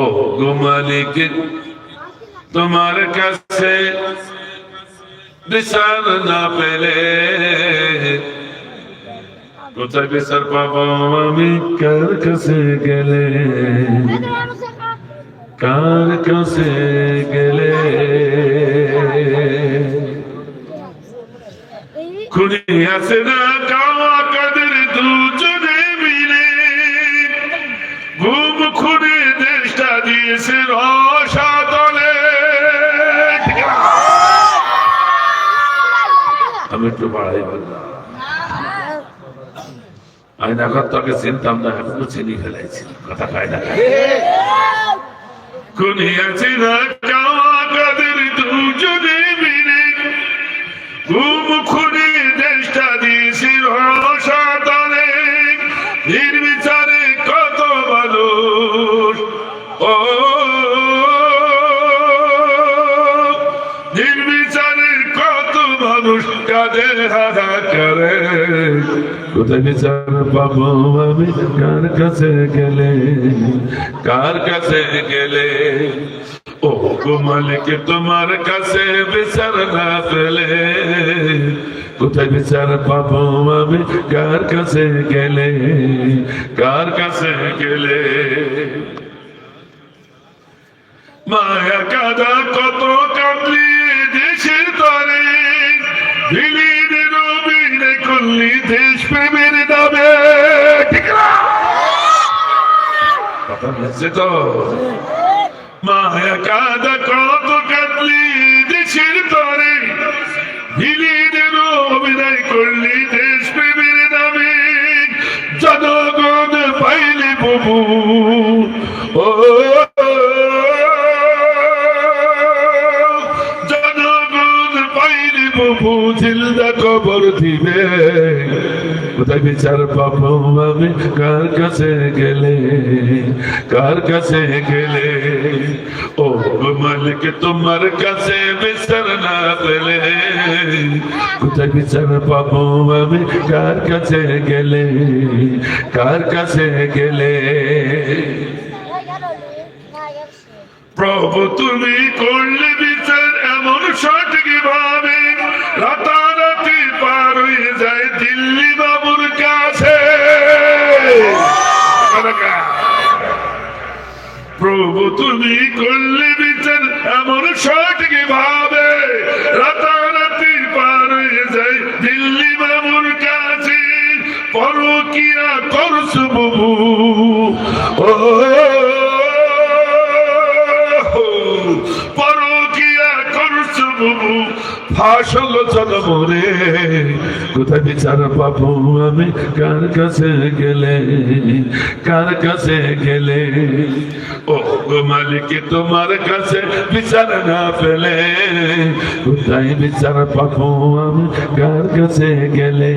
ও গো মালিক তোমার কাছে বিচার না পেলে কোথায় বিচার পাবো আমি? কার কাছে গেলে, কার কাছে গেলে? খুনি আছে না কাওয়া কাদের দুজনে মিলে, ঘুম খুনে দেশটা দিয়েছে রসাতলে। আমি একটু বাড়াই বললাম, আমি এখন তোকে চিনতাম না, এখন চিনি ফেলাইছি, কথা খায় না। খুনি আছে না কাওয়া কাদের দুজনে মিলে, ঘুম খুনে দেশটা দিয়েছে রসাতলে। নির্বিচারে কত মানুষ, ও নির্বিচারে কত মানুষ কাঁদে হাহাকারে। কোথায় বিচার পাবো আমি? কার কাছে গেলে, কার কাছে গেলে? ও গো মালিক তোমার কাছে বিচার না পেলে কোথায় বিচার পাবো আমি? কার কাছে গেলে, কার কাছে গেলে? মায়া কাদা কত কাঁদলি দেশের তরে, বিলীনের অভিনয় করলি দেশ প্রেমের নামে। ঠিক না কথা বলছে তো? মায়া কাদা কত কাঁদলি দেশের তরে, বিলীনের অভিনয় করলি দেশ প্রেমের নামে। জনগণ পাইলে প্রভু, ও জনগণ পাইলে প্রভু জিন্দা কবর দিবে। কোথায় বিচার পাবো আমি? কার কাছে গেলে, কার কাছে গেলে? ও মালিক তোমার কাছে বিচার না পেলে কোথায় বিচার পাবো আমি? কার কাছে গেলে, কার কাছে গেলে? প্রভু তুমি করলে বিচার এমন সঠিক ভাবে, রাতারাতি পার হয়ে যায় দিল্লি বাবুর কাছে। প্রভু তুমি করলে বিচার এমন সঠিক ভাবে, রাতারাতি পার হয়ে যায় দিল্লি বাবুর কাছে। পরকিয়া করছো বাবু, ও পরকিয়া করছো বাবু, ফাঁস হলো জনমরে। কোথায় বিচার পাবো আমি? কার কাছে গেলে, কার কাছে গেলে? ও গো মালিক তোমার কাছে বিচার না পেলে কোথায় বিচার পাবো আমি? কার কাছে গেলে?